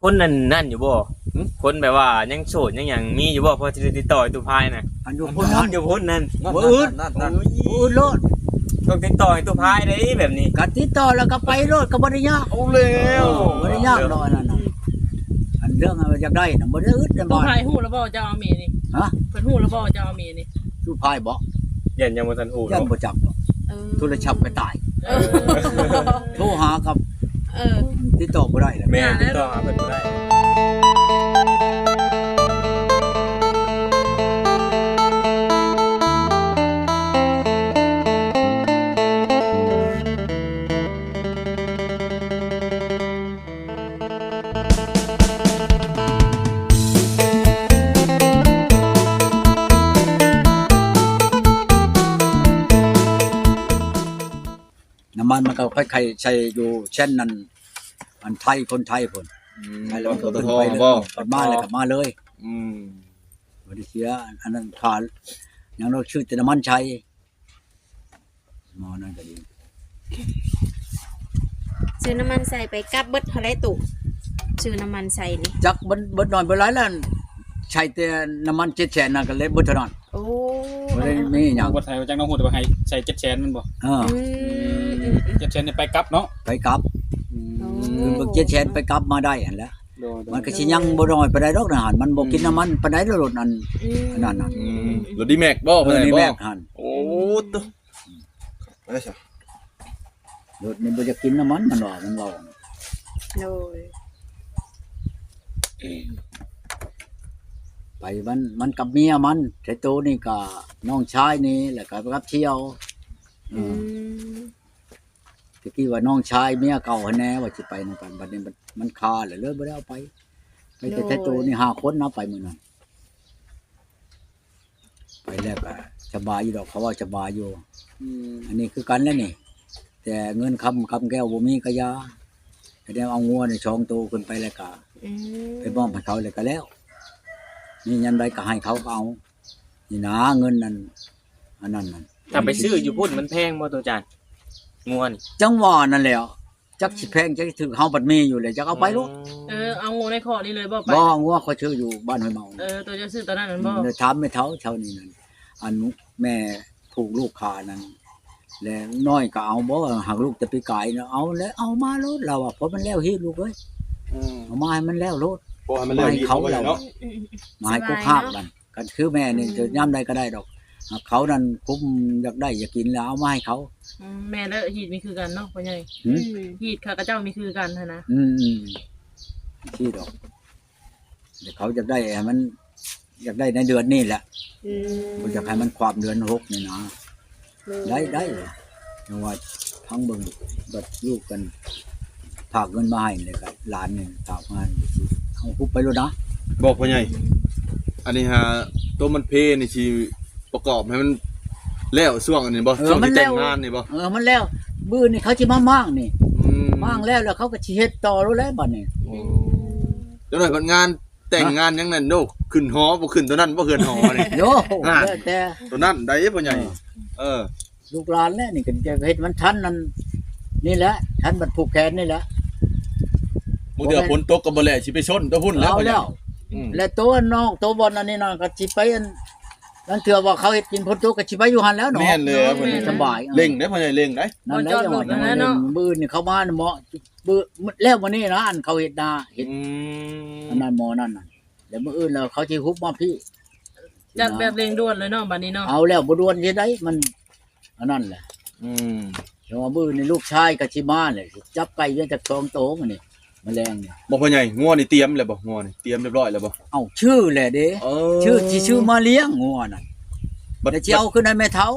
คนนั่นอยู่บ่คนแบบว่ายังโสดยังหยังมีอยู่บ่พอสิติดต่อตู้พายน่ะ อันอยู่พุ่นนั้น อยู่พุ่นนั่น บ่อื่นอื่นโลด ต้องติดต่อให้ตู้พายได้แบบนี้ ก็ติดต่อแล้วก็ไปโลดก็บ่ได้ยาก เอาแล้ว บ่ได้ยากดอกนั่นน่ะอันเรื่องอยากได้น่ะบ่ได้อึดได้ ตัว บ่ พายหูแล้วบ่เจ้าเอาเมียนี่ ฮะ เพิ่นหูแล้วบ่เจ้าเอาเมียนี่ สู้พายบ่ ยันยังบ่ทันฮู้ ยัน เนาะ บ่จับดอก เออ โทรศัพท์ก็ตาย เออ โทรหากับ เออ ติดต่อบ่ได้แล้ว แม่ติดต่อหาเพิ่นบ่ได้ น้ำมันมันก็ค่อยๆใช้อยู่เช่นนั้นอันไทยคนไทยพุ่นใช้แล้ว ปตท ไปเลย บ่ กลับมาเลยกลับมาเลย อืม บ่ได้เสียอันนั้นขาดอย่างเราชื่อแต่น้ำมันใช้หมอนั่นก็ดี ซื้อน้ำมันใส่ไปกับเบิดเท่าไรตุซื้อน้ำมันใส่นี่ จักเบิดหน่อยเบิดหลายแล้วใช้แต่น้ำมัน700,000นั่นก็เลยเบิดเท่านั้น โอ้ บ่ได้มีหยัง วัดไทยจังน้องฮู้แต่ว่าให้ใส่700,000มันบ่ เออ 700,000นี่ไปกลับเนาะ ไปกลับคือเบิก700,000ไปกลับมาได้หั่นแหละ โดย มันก็สิยังบ่น้อยปานใดดอกนะหั่นมันบ่กินน้ำมันปานใดแล้วรถอันนั้นน่ะ อืมรถดีแม็กบ่ เอ เพิ่น อ ให้ นี่ บ่ แม่หั่น โอ้ตวไปซะ รถนี่บ่จะกินน้ำมันมันว่ามันเว้า โดย ไปมันกับเมียมันแต่โตนี่ก็น้องชายนี่แล้วก็ไปกับเที่ยวเออตะกี้ว่าน้องชายเมียเก่าหั่นแน่ว่าสิไปนำกันบัดนี้มันคาแล้วเลยบ่ได้เอาไปไปแต่โตนี่5คนเนาะไปมื้อนั้นไปแล้วก็สบายอยู่ดอกเขาว่าสบายอยู่อันนี้คือกันแล้วนี่ แต่เงินคำแก้วบ่มีก็ยาแต่เดี๋ยวเอางัวนี่2โตขึ้นไปแล้วก็ไปมอบให้เขาเลยก็แล้วนี่ยันใดก็ให้เขาก็เอานี่นะเงินนั่นอันนั้นนั่น ถ้าไปซื้ออยู่พุ่นมันแพงบ่ตัวจานงวน จังหวะนั่นแหละจักสิแพงจักสิถึงเฮาบัดมีอยู่เลยจักเอาไปลูก เออเอางูในคอนี่เลยบ่ไป บ่งัวเขาชื่ออยู่บ้านห้วยเมา เออตัวจะซื้อตอนนั้นนั่นบ่ เลยถามแม่เฒ่าเฒ่านี่นั่นอันแม่ถูกลูกค้านั่นแล้วน้อยก็เอาบ่หากลูกจะไปไกลเนาะเอาแล้วเอามาโลดเราอ่ะเพราะมันแล้วฮีดลูกเอ้ยเอามาให้มันแล้วโลด บ่ให้มันแล้วดีเขาเนาะ มาให้กูภาคกันกันคือแม่นี่จะย่ำใดก็ได้ดอกหากเขานั่นคุ้มอยากได้อยากกินแล้วเอามาให้เขา แม่และฮีดมีคือกันเนาะพ่อใหญ่ หืม ฮีดข้าพเจ้ามีคือกันหั่นนะ ที่ดอกเดี๋ยวเขาอยากได้ให้มัน อยากได้ในเดือนนี้แหละเขาอยากให้มันความเดือน6นี่นะได้แต่ว่าทั้งเบิ่งบัดลูกกันฝากเงินมาให้เลยก็หลานนี่ฝากมาเอาคุบไปแล้วนะ บอกพ่อใหญ่อันนี้ฮะตัวมันเพนี่สิประกอบให้มันแล้วช่วงอันนี้บ่ช่วงที่แต่งงานนี่บ่ มันแล้วบื้อนี่เขาสิมามั่างนี่ อืม มั่างแล้วเขาก็สิเฮ็ดต่อแล้วบัดนี้ เดี๋ยวหน่อยผลงานแต่งงานยังนั่นโดขึ้นหอบ่ขึ้นตัวนั้นบ่ขึ้นหอนี่ โยแล้วแต่ ตัวนั้นได้พ่อใหญ่เออ ลูกหลานแล้วนี่ก็จะเฮ็ดมันทันนั่นนี่แหละทันบัดผูกแขนนี่แหละ มื้อเดียวฝนตกก็บ่แลสิไปชนตัวพุ่นแล้ว เอา พ่อใหญ่ แล้ว อืม และตัวนอกตัวบอลอันนี้น่ะก็สิไปอันนั่นเถื่อว่าเขาเฮ็ดกินพ้นตัวก็สิไปอยู่หั่นแล้วเนาะ แม่นเลยครับพ่อใหญ่ สบาย เร่งได้พ่อใหญ่เร่งได้ นั่นแหละจังหวะนั้นบื้อนี่เข้ามาน่ะเหมาะบื้อแล้ววันนี้นะอันเขาเฮ็ดนาเฮ็ด อืม อันนั้นหมอนั่นน่ะแล้วมื้ออื่นแล้วเขาสิฮุบมาพี่ จัดแบบเร่งด่วนเลยเนาะบัดนี้เนาะ เอาแล้วบ่ด่วนสิได้มันอันนั้นแหละ อืม แต่ว่าบื้อนี่ลูกชายก็สิมาเลยจับไก่เยอะจาก2โตมันนี่แมลงนี่ บ่พ่อใหญ่งัวนี่เตรียมแล้วบ่งัวนี่เตรียมเรียบร้อยแล้วบ่ เอ้าชื่อแหละเด้ เอ ชื่อสิชื่อมาเลี้ยงงัวนั่น บัด แต่สิเอาขึ้นให้แม่เฒ่า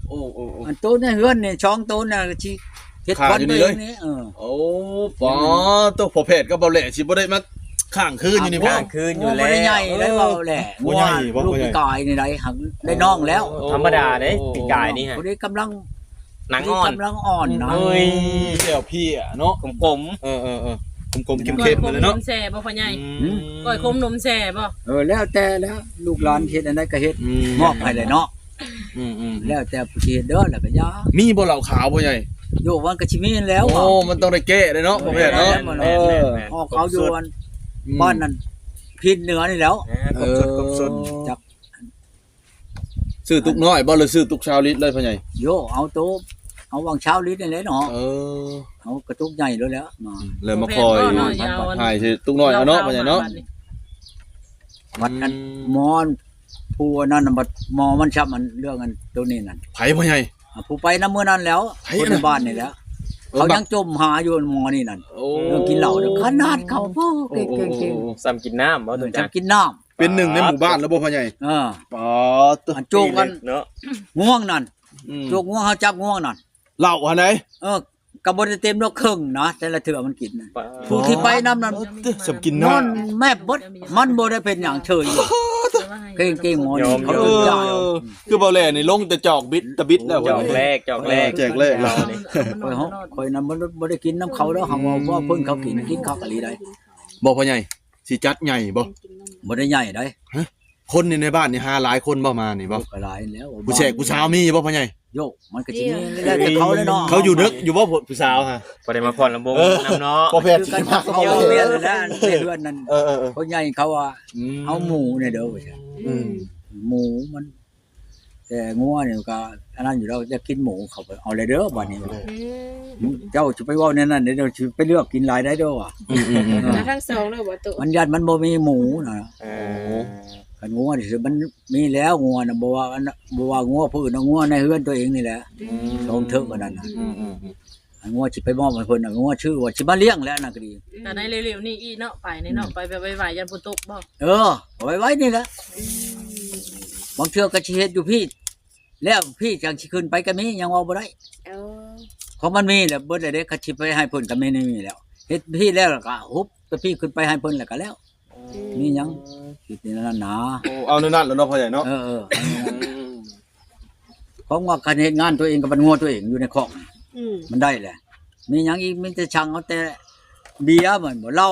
โอ้โอ้โอ้ อันโตในเฮือนนี่ช่องโตน่ะสิเฮ็ด ขา ควัน อยู่ ไป นี่เลย นี่โอ้ปอตัวพอเพชรก็บ่แหละสิบ่ได้มาข้างคืนอยู่นี่บ่ กลางคืนอยู่ บ่ แล้ว ได้ใหญ่ได้เว้าแหละ บ่ใหญ่บ่ ลูก ใหญ่ พี่กายนี่ได้หักได้น้องแล้ว ธรรมดาเด้ปีกายนี่ฮะ ผู้นี้กำลัง หนังอ่อน กำลังอ่อนนะ เอ้ย เสี่ยวพี่อ่ะเนาะ กลม เออกลมๆ ก้อ เข้ ย ม ค ๆ ม เลย น เนาะ มแซ่บ่พ่อใหญ่ อืม ก้อยคมนมแซ่บ่ แล้วแต่แล้วลูกหลานเฮ็ดอันใดก็เฮ็ดมอบให้เลยเนาะ อืม แล้วแต่ผู้ที่เฮ็ดเด้อแล้วก็ยา มีบ่เหล่าขาวบ่ใหญ่ โยวันก็สิมีแล้ว โอ้มันต้องได้แก้เลยเนาะพ่อเพชรเนาะ เออออกเอาอยู่อัน บ้านนั้นพินเหนือนี่แล้ว กบสุด จาก ซื้อตุกน้อยบ่หรือซื้อตุกชาวลิตรเลยพ่อใหญ่ โยเอาโตะเอาวางเช้าลิตรนี่แหละเนาะ เออ เอากระตุกใหญ่แล้วแล้วมา เลยมาคอย เนาะยาว ให้สิตุกน้อยเอาเนาะพ่อใหญ่เนาะ วัดนั้นหมอนผู้นั่นน่ะบัดหมอมันชับมันเรื่องกันตัวนี้นั่น ไผพ่อใหญ่ ผู้ไปน้ำมื้อนั้นแล้ว ไผ คน น่ะ ในบ้านนี่แหล้ว เขายังจมหาอยู่หมอนี่นั่น โอ้ เรื่องกินเหล้าเด้อขนาดเขาพ่อ โอ้ เก่ง โอ้ ๆเก่ง โอ้ ซ้ำกินน้ำบ่ตัว ๆ จั จะ ง กินน้ำ เป็นหนึ่งในหมู่บ้านแล้วบ่พ่อใหญ่ ป๋อตัว อันโจกกัน เนาะ ง่วงนั่น อืม โจกง่วงเขาจับง่วงนั่น เหล้าอันไหน กระบได้เต็มดอกครึ่งนะแต่ละเถื่อมันกินนะผู้ที่ไปน้ำนั้น สมกิน น น้ อนแม่บดมันบ่ได้เป็นอย่างเฉยอยู่เก่งๆหมอนี่เขา เอ เอิ้นจ่าย อคือเบาแหล่นี่ลงแต่จอกบิดตะบิดแล้ว จอกแรกจอกแรก แจกแรกแล้ว คอยเฮาคอยนั้นบ่ได้กินน้ำเขาแล้วเขาว่าเพิ่นเขากินข้าวกะหรี่ได้ บอกพ่อใหญ่สิจัดใหญ่บ่ บ่ได้ใหญ่ได้ คนในบ้านนี่หาหลายคนบ่มานี่บ่ ก็หลายแล้ว ผู้แขกผู้สาวมีบ่พ่อใหญ่ โยกมันก็สิมีได้แต่เขาเลยเนาะ เขาอยู่นึกอยู่บ่ผู้สาวฮะ พอได้มาพรลำวงน้ำเนาะ บ่แพทย์ คือ สิ กัน มา เขา เขา เอา เล เมีย ย แล้วในเรือนนั้น เออ เขาใหญ่เขาว่าเอาหมูเนี่ยเด้อว่าซั่น อืม หมูมัน แต่งัวเนี่ยก็อันนั้นอยู่แล้วจะกินหมูเขาไปเอาเลยเด้อบัดนี้ว่า เจ้าจะไปเว่าในนั้นเดี๋ยวจะไปเลือกกินหลายได้ด้วยว่ะ แล้วทั้งสองเลยบ่ตุ มันยันมันบ่มีหมูนะ เออ กันงัวนี่สิมันมีแล้วงัวน่ะบ่ว่าอันบ่ว่างัวผู้อื่นเอางัวในเฮือนตัวเองนี่แหละทรงเถิกกว่านั้นน่ะอันงัวสิไปมอบให้เพิ่นน่ะงัวชื่อว่าสิมาเลี้ยงแล้วน่ะก็ดี แต่ในเร็วๆนี่อีเนาะไปในเนาะไปแบบไวๆยันฝนตกบ่ เออเอาไว้นี่แหละบางเทื่อก็สิเฮ็ดอยู่พี่ แล้วพี่จังสิขึ้นไปก็มียังเว้าบ่ได้ เอา ของมันมีแหละเบิดได้เด้ก็สิไปให้เพิ่นก็ไม่ได้มีแล้วเฮ็ดพี่แล้วก็ฮุบแต่พี่ขึ้นไปให้เพิ่นแล้วก็แล้วมีหยังคิดนี่นั่นนะ โอ้เอานั่นแล้วเนาะพ่อใหญ่เนาะ เออของว่าการเฮ็ดงานตัวเองกับมันงัวตัวเองอยู่ในคอก มันได้แหละ มีหยังอีกมีแต่ช่างเอาแต่เบียร์เหมือนบ่เหล้า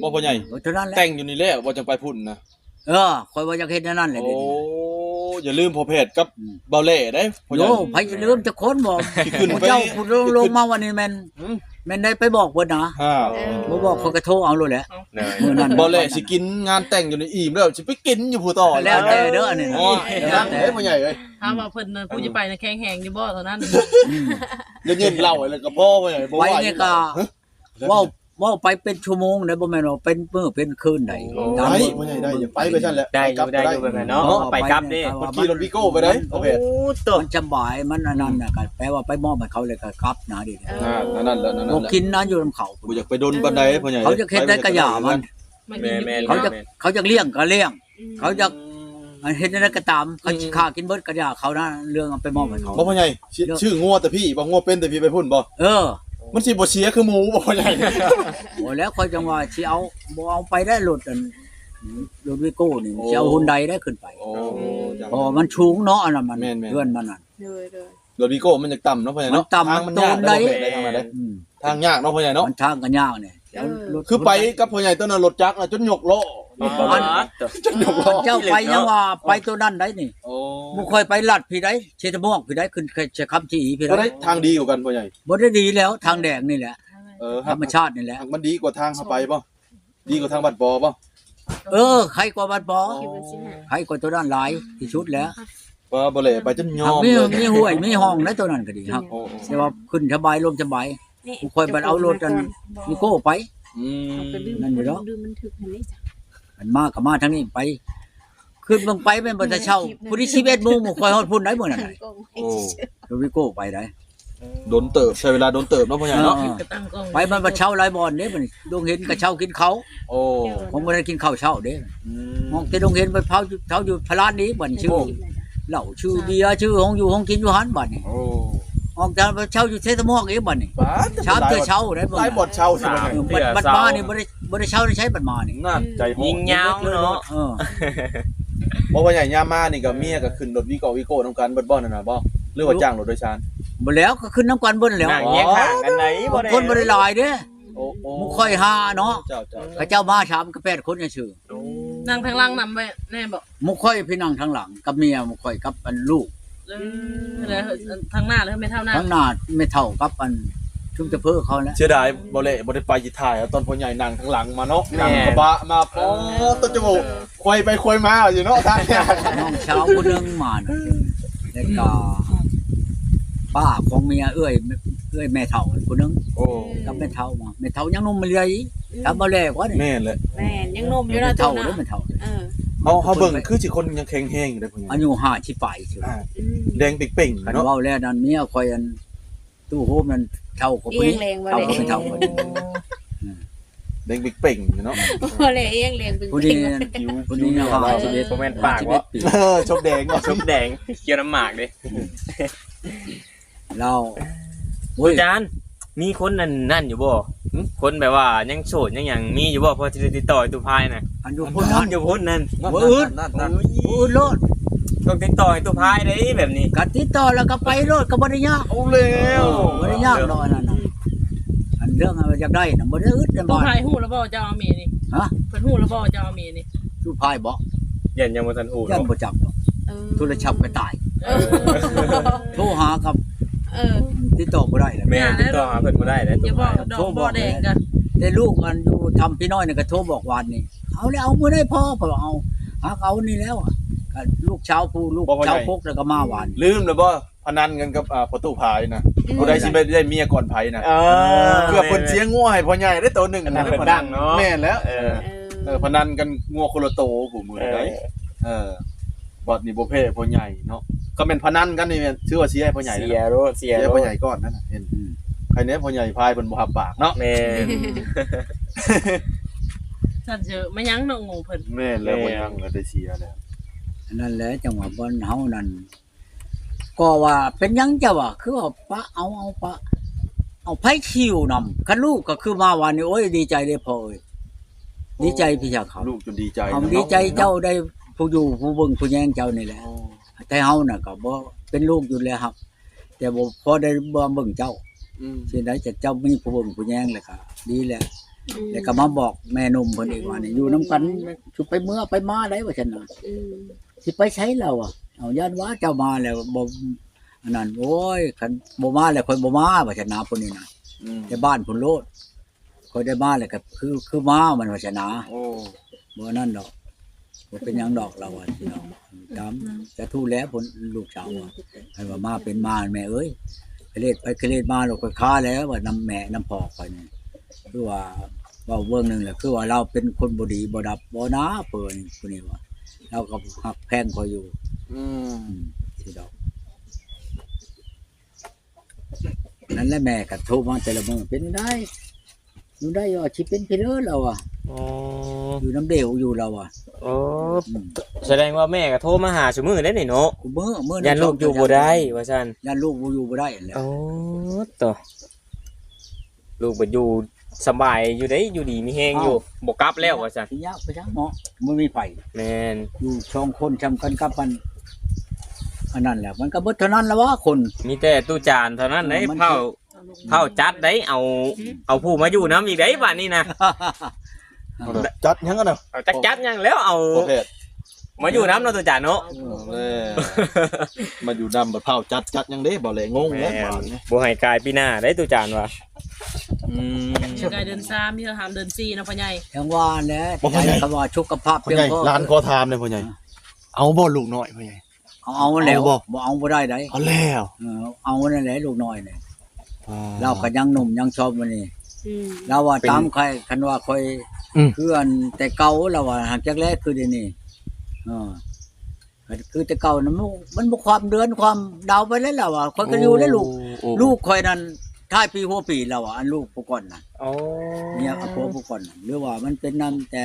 บ่พ่อใหญ่ เท่านั้นแหละ แต่งอยู่นี่แล้วบ่จังไปพุ่นนะ คอยว่าอยากเฮ็ดนั่นแหละ โอ้ เดี๋ยวนี้ อย่าลืมพ่อแพทย์กับเบาแหล่ได้พ่อให โย ญ่ ไผจะลืมจะคนบ่ ที่ขึ้นไป เจ้าคุณลงมาวันนี้แม่นได้ไปบอกเพิ่นนะ ฮะ บ่บอกเขาก็โทรเอาโลดแหละ เลย มื้อนั้น บ่แหล่สิกินงานแต่งอยู่ในอิ่มแล้วสิไปกินอยู่ผู้ต่อ แล้วแต่เด้ออันนี้นะ โอ้ยนั่นเด้พ่อใหญ่เอ้ย ถ้าว่าเพิ่นน่ะผู้จะไปน่ะแข็งแหงอยู่บ่เท่านั้น เย็นๆเหล้าอะไรก็พ่อพ่อใหญ่บ่ ไว้ ว่า นี่ก็เว้าไปเป็นชั่วโมงได้บ่แม่นว่าเป็นมื้อเป็นคืนได้ ได้พ่อใหญ่ได้อย่าไปไปซั่นแหละ ได้อยู่ได้อยู่แบบนั้นเนาะไปกลับนี่ คนขี่รถวิโก้ไปได้พ่อแพทย์ ตัว มันสบายมันอันนั้นน่ะก็แปลว่าไปมอบให้เขาเลยก็กลับนะดิ นั่นแล้วนั่น บ่ แหละ กินนะอยู่นำเขา กูอยากไปโดนบันไดพ่อใหญ่ เขาจะเฮ็ดได้ก็อย่ามัน แม่แม่ เขาจะเลี้ยงก็เลี้ยง เขาจะเฮ็ดได้ก็ตามเขาสิฆ่ากินเบิดก็อย่าเขานะเรื่องเอาไปมอบให้เขา บ่พ่อใหญ่ชื่องัวแต่พี่บ่งัวเป็นแต่พี่ไปพุ่นบ่ เออ มันสิบ่เสียคือหมูบ่พ่อใหญ่ โอ้แล้วค่อยจังว่าสิเอาบ่เอาไปได้รถอันรถวิโก้นี่สิเอาฮุนไดได้ขึ้นไป โอ้ เพราะมันสูงเนาะอันนั้นมัน แม่นๆ เพื่อนมันนั่น โดย รถวิโก้มันจะต่ำเนาะพ่อใหญ่เนาะ มันต่ำ ทางมันยาก มันโดนได้ ทางมันได้ อืม ทางยากเนาะพ่อใหญ่เนาะ มันทางก็ยากเนี่ยเดี๋ยวรถ คือไปกับพ่อใหญ่ตัวนั้นรถจักรน่ะจนยกล้อจนยกล้อ เจ้าไปยังว่าไปตัวนั้นได้นี่ โอ้ บ่ค่อยไปลัดพี่ได้เชตะม่วงพี่ได้ขึ้นเชคำจีพี่ ก็ ได้ ได้ทางดีกว่ากันพ่อใหญ่ บ่ได้ดีแล้วทางแดงนี่แหละ ธรรมชาตินี่แหละ ทางมันดีกว่าทางเข้าไปป่ะดีกว่าทางบัดปอป่ะ ใครกว่าบัดปอ คิดว่าสิหา ใครกว่าตัวนั้นหลายที่สุดแล้ว ว่าบ่เลยไปจนยอม มี เลย มีห้วยมีห้องแล้วตัวนั้นก็ดีครับ โอ้ แต่ว่าขึ้นสบายลมสบาย นี่ บ่ค่อยบัดเอารถกันมีโก้ไป อืม เอาไปดื่ม นั่นอยู่เนาะ ดื่มมันถึกหั่นนี่จ้ะ มันมาก็มาทางนี้ไป ขึ้นเบิ่งไปแม่นบ่จะเช่าผู้ที่11โมงบ่ค่อยฮอดพุ่นได้มื้อนั้นน่ะ โอ้ รถวิโก้ไปได้ โดนเติบใช้เวลาโดนเติบเนาะพ่อใหญ่เนาะ ก็ตั้งกล้อง ไปมันบ่เช่าหลายบ่อนเด้บัดนี้ดงเห็นก็เช่ากินเขา โอ้ ผมบ่ได้กินข้าวเช้าเด้ อื มองแต่ดงเห็นไปเผาอยู่พลานนี้บัดนี้ชื่อเหล้าชื่อเบียร์ชื่อห้องอยู่ห้องกินอยู่หันบัดนี้ โอ้ ออกจากเช่าอยู่เทศมอกอีกบัดนี้ บ้า ชามเตอเช่าได้บ่ หลายบ่อนเช่าสิบ่ใหญ่ บัดมานี่บ่ได้เช่าได้ใช้บัดมานี่ นั่นใจโห ยิงยาวเนาะ บ่พ่อใหญ่ยามมานี่ก็เมียก็ขึ้นรถวิโก้นำกันเบิดบ่นั่นน่ะบ่หรือว่าจ้างรถโดยสาร บ่แล้วก็ขึ้นน้ำกันเบิ่นแล้ว นั่งแยกข้างกันไหนบ่ได้ คนบ่ได้หลายเด้ โอ้โอ้ มุค่อยหาเนาะ เจ้าเจ้า เขาเจ้ามาชามก็8คนซื่อ นั่งทางล่างนำไปแน่บ่ มุค่อยพี่นั่งทางหลังกับเมียมุค่อยกับอันลูก แล้วทางหน้าแล้วไม่เท่าหน้า ทางหน้าไม่เท่ากับอันช ชุมจะเพ้อเขาแล้ว เสียดายบ่เละบ่ได้ไปจิถ่ายเอาตอนพ่อใหญ่นั่งข้างหลังมาเนาะนั่งกระบะมาปอตะจมูกควยไปควยมาอยู่เนาะทางเนี่ย น้องเช้าคนนึงมาน่ะแล้วก็ป้าของเมียเอ้ยแม่เฒ่าคนนึง โอ้ กับแม่เฒ่ามาแม่เฒ่ายังนมมาเลยทำมาแล้ววะนี่ แม่นเลย แม่นยังหนมอยู่ แม่ นะตั เฒ่าว นะ แล้วแม่เฒ่า เออ เฮาเบิ่งคือสิคนยังแข็งแรงอยู่ได้พ่อใหญ่ อายุ5สิไปเฉย อ่า อืม แดงเป่ง คัน ๆเนาะ เว้าแล้วนั่นเมียคอยอันตู้โฮมนั่นเฒ่ากับผู้นี้ เอียงแรงบ่ เฒ่า ได้ กับแม่เฒ่าคนนี้ แดงเป่งๆอยู่เนาะ บ่เลยเอียงแรงเป็น ผู้นี้ ผิว ผู้นี้น่ะ เรา ชีวิต บ่แม่นปาก ชี บ่ วิตปี ชมแดงเนาะ ชุบแดงเกี่ยวน้ำหมากดิ เราโอ้ คุ ย ณจานมีคนนั่นอยู่บ่คนแบบว่ายังโสดยังหยังมีอยู่บ่พอจะติดต่อตู้พายน่ะ อันอยู่พุ่นนั้น อยู่พ้นนั่น บ่อื่นอื่นโลด ต้องติดต่อให้ตู้พายได้แบบนี้ ก็ติดต่อแล้วก็ไปโลดก็บ่ได้ยาก เอาแล้ว บ่ได้ยากดอกอันนั้นน่ะอันเรื่องอะไรอยากได้น่ะบ่ได้อึดได้ ตู้ บ่ พายฮู้แล้วบ่เจ้าเอาเมียนี่ ฮะ เพิ่นฮู้แล้วบ่เจ้าเอาเมียนี่ ตู้พายบ่ ยันยังบ่ทันฮู้ ยัน เนาะ บ่จับดอก เออ โทรศัพท์ก็ตาย เออ โทรหากับ เออ ติดต่อบ่ได้แล้ว แม่ติดต่อหาเพิ่นบ่ได้แล้ว อย่า ตู้ บอ พาก ย ดอกบ่แดงกัน แต่ลูกมันอยู่ทำพี่น้อยนี่ก็โทรบอกวานนี่เอาแล้วเอามื้อได้พ่อเพิ่นว่าเอาหาเอานี่แล้วอะก็ลูกเช้าผู้ลูกเช้าพกแล้วก็มาวาน ลืมแล้วบ่พนันกันกับประตูพายนะผู้ใดสิไปได้เมียก่อนไผนะ เออ เพื่อเพิ่นเสียงัวให้พ่อใหญ่ได้ตัวหนึง อันนั้นเพิ่นดังเนาะ แม่นแล้ว เออ เออ พนันกันงัวคนละโตผู้มื้อใดบอดนี่บ่เพ่พ่อใหญ่เนาะก็แม่นพนันกันนี่แม่นชื่อว่าเสียให้พ่อใหญ่ เสี นะ ยโรดเสีย เสีย โร พ่อ ด ใหญ่ก่อนนั่นน่ะเห็นใครเนี้ยพ่อใหญ่พายเพิ่นบ่รับปากเนาะ แม่น ฉันเจอไม่ยั้งเนาะงูเพิ่น แม่นแล้วบ่ยังแล้วได้เสียแล้ว อันนั่นแหละจังหวะบ่เฮานั่นก็ว่าเป็นหยังจะว่าคือว่าปะเอาปะเอาไผคิวนำคันลูกก็คือมาวันนี้โอ้ยดีใจเด้พ่อเอ้ยดีใจพี่ชาเขา ลูกจนดีใจ เอา นะ ดีใจเจ้าได้ผู้อยู่ผู้เบิ่งผู้แย่งเจ้านี่แหละ โอ้ แต่เฮาน่ะก็บ่เป็นลูกอยู่แล้วครับ แต่บ่พอได้บ่เบิ่งเจ้า อืม สิได้จะเจ้ามีผู้เบิ่งผู้แย่งแล้วก็ดีแหละแล้วก็มาบอกแม่นมเพิ่นอีกว่านี่อยู่นํกันสุไปเมื่อไปมาได้ว่าซั่นน่ะ อืม สิไปใช้เราอ่ะเอาย่านว่าเจ้ามาแล้วบ่อันนั้นโอ้ยคันบ่มาแล้วค่อยบ่มาว่าซั่นน่ะพุ่นนี่น่ะ อืม แต่บ้านพุ่นโลดค่อยได้มาแล้วก็คือมามันว่าซั่นน่ะ โอ้ บ่นั่นดอกบ่เป็นหยังดอกเราอ่ะพี่น้องตามจะทู่แล้วพุ่นลูกสาวอ่ะให้ว่ามาเป็นมาแม่เอ้ยไปเล่นมาแล้วค่อยค้าแล้วว่านํแม่นํพ่อค่อยนี่คือว่าเว้าเบิ่งหนึงแหละคือว่าเราเป็นคนบ่ดีบ่ดับบ่นะเพิ่นผู้นี้ว่าเราก็ฮักแพงเขาอยู่ อืม สิดอกนั่นแหละแม่ก็โทรมาแต่ละมื้อเป็นได้อยู่ได้ว่าสิเป็นพี่เด้อเราอ่ะ อ๋อ อยู่น้ำเดียวอยู่เราอ่ะ โอ้แสดงว่าแม่ก็โทรมาหาซุมื้อได้นี่เนาะ กูมื้อ ยันลูกอยู่บ่ได้ว่าซั่น ยันลูกบ่อยู่บ่ได้นั่นแหละ โอ้ต่อลูกบ่อยู่สบายอยู่ได้อยู่ดีมีแฮงอยู่บ่กลับแล้วว่าซั่น สิยากไปจังเนาะบ่มีไผ แม่น อยู่ช่องคนชำกันกับมันอันนั้นแหละมันก็เบิดเท่านั้นละว่าคน มีแต่ตู้จานเท่านั้นได้ มัน เผาจัดได้เอาผู้มาอยู่น้ำอีกได้บัดนี้นะ จัดยังกันเนาะ เอาจัดยังแล้วเอา โอเค มาอยู่น้ำเนาะตู้จานเนาะ แม่มาอยู่นำแบบเผาจัดยังเด้บ่เลยงง แม่ แล้วบ้านนี่ บ่ให้กลายปีหน้าได้ตู้จานว่ะ อืม อยู่ไกลเดิน3มีหามเดิน4นะพ่อใหญ่ ยังว่าแหละ บ่เข้าใจ คำว่าสุขภาพ พ่อใหญ่ร้านขอถามเลยพ่อใหญ่เอาบ่ลูกน้อยพ่อใหญ่ เอาแล้ว เอาบ่ บ่เอาบ่ได้ได เอาแล้ว เอานั่นแหละลูกน้อยนี่เราก็ยังหนุ่มยังชอบมันนี่ อืม เราว่าตามใครคันว่าค่อยคืออันแต่เก่าเราว่าหากจักแรกคือเดี๋ยวนี้คือแต่เก่านะมันบ่ความเดือนความดาวไปแล้วล่ะว่าค่อยก็อยู่แล้วลูกค่อยนั้นท้ายปีหัวปีแล้วอ่ะอันลูกผู้ก่อนน่ะ โอ้ เนี่ยเอาผัวผู้ก่อนน่ะหรือว่ามันเป็นนำแต่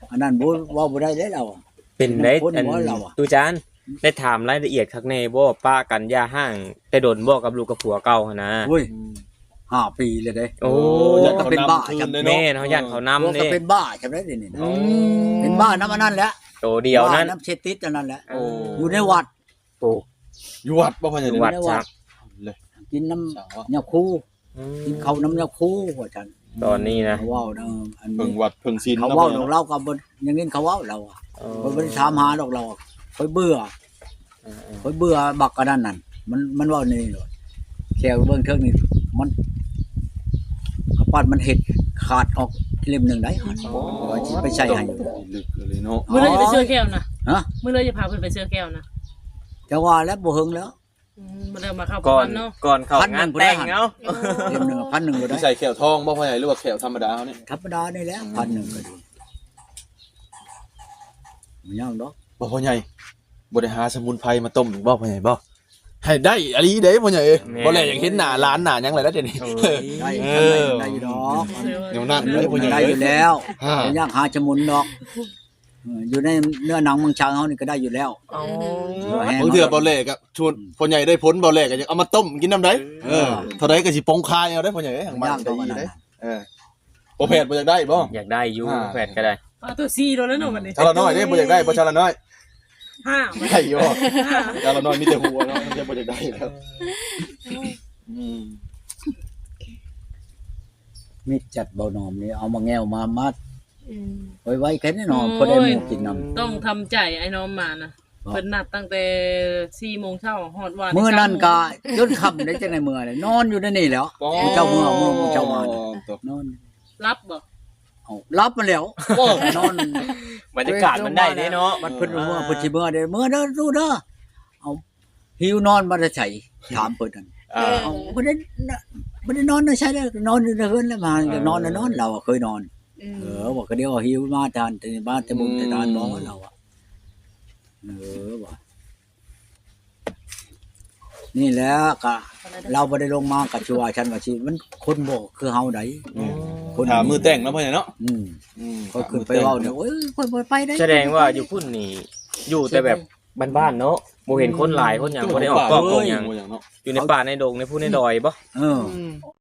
อันนั้นบ่เว้าบ่ได้แล้วเราอะ เป็นได้ คน อัน หัวเราอะ ตู้จานได้ถามรายละเอียดข้างในบ่ป้ากันย่าห้างแต่โดนบ่กับลูกกับผัวเก่าหั่นนะ โอ้ย5 ปีเลยเด้ โอ้ แล้วก็เป็นบ้าจำ แม่เฮาย่านเขา ผัวน ำ ก็ นี่ เป็นบ้าจำได้นี่นะ โอ้ เป็นบ้าน้ำอันนั้นแหละ โตเดียวนั้น บ้าน้ำเชติสอันนั้นแหละ โอ้ อยู่ในวัด โอ้ อยู่วัดบ่พ่อใหญ่ วัดจัก เลย กินน้ สั่งว่า ำยาคูกินข้าวน้ำยาคูว่าจัน ตอนนี้นะ เขาเว้านะอัน เพิ่ง นี้ วัดเพิ่งศีล เขา นะ เว้า พ่อ ดอกเราก็บ่ยังนี้เขาเว้าเราอ่ะ โอ้ เขาบ่ได้ถามหาดอกเราอะเขาเบื่อเขาเบื่อบักกันนั่นมันเว้านี่เลยแค่เบิ่งเทิงนี่มัน กระปั้นมันเห็ดขาดออกเล่มหนึ่งได้หันว่าสิไปใช้ให้อยู่ ลึกเลยเนาะ มื้อเลยจะไปเชื่อแก้วนะ ฮะ มื้อเลยจะพาเพิ่นไปเชื่อแก้วนะ จะว่าแล้วบ่เฮิงแล้ว มื้อเลยมาเข้า ก่อน เนาะ ก่อนเข้างานแต่งเนาะ เล่มหนึ่ง1,000บ่ได้ ใส่แขวทองบ่พ่อใหญ่หรือว่าแขวธรรมดาเฮานี่ ธรรมดานี่แหละ1,000ก็ดีมันยังดอก บ่พ่อใหญ่บ่ได้หาสมุนไพรมาต้มอีกบ่พ่อใหญ่บ่ให้ได้อะลีเด้พ่อใหญ่เอ้ยบ่แลอยากเห็นหน้าร้านหน้าหยังเลยแล้วเดี๋ยวนี้ ได้ เออ ได้อยู่ดอก เดี๋ยวนั้นเลยพ่อใหญ่ ได้อยู่แล้ว ฮะ มันยังหาจมุนดอกอยู่ในเนื้อหนังเมืองชางเฮานี่ก็ได้อยู่แล้ว อ๋อ บางเทื่อบ่แลก็ชวนพ่อใหญ่ได้ผลบ่แลก็ยังเอามาต้มกินน้ำได้เท่าใดก็สิปองคายเอาได้พ่อใหญ่ทางบ้านได้อีได้บ่แพทย์บ่อยากได้บ่ อยากได้อยู่แฟนก็ได้ ปลาตัวซีโดนแล้วเนาะวันนี้ ชาละน้อยเด้บ่อยากได้บ่ชาละน้อย ห้า ได้อยู่ชาละน้อยมีแต่หัวเนาะมันจะบ่อยากได้แล้ว มีดจัดเบาหนอมนี่เอามาแง้วมามัด อืม ไว้แค่นี้หนอมพอได้หมูกินนำ ต้องทำใจไอ้น้องมานะเพิ่นนัดตั้งแต่4 โมงเช้าฮอดวัน มื้อนั้นก็จนค่ำได้จังได๋มื้อเลยนอนอยู่ในนี่แหล้วผู้เจ้ามื้อเจ้ามาน่ะนอน รับบ่ เอารับมาแล้วนอน บรรยากาศมันได้เด้เนาะ มันเพิ่นว่าเพิ่นสิมื้อเด้อมื้อเด้อดูเด้อเอาหิวนอนบ่ได้ใส่ถามเพิ่นนั่น อ่า เอาบ่ได้นอนใช่เด้อนอนอยู่ในเฮือนแล้วมาก็นอนน่ะนอนเราเคยนอน อืม บอกก็เดี๋ยวหิวมาทานแต่บ้านแต่บุญแต่ทานบ่เราอ่ะว่ะนี่แหล้วก็เราบ่ได้ลงมากับชัวฉันว่าสิมันคนบ่คือเฮาไดคน ถามมือแต่งเนาะพ่อใหญ่เนาะ ก็ขึ้นไปเว้าเนี่ยโอ้ยคนบ่ไปได้ แสดงว่าอยู่พุ่นนี่อยู่แต่แบบบ้านๆเนาะบ่เห็นคนหลายคนหยังบ่ได้ออกกล้องหยัง เนาะ อยู่ในป่าในดงในผู้ในดอยบ่ เออ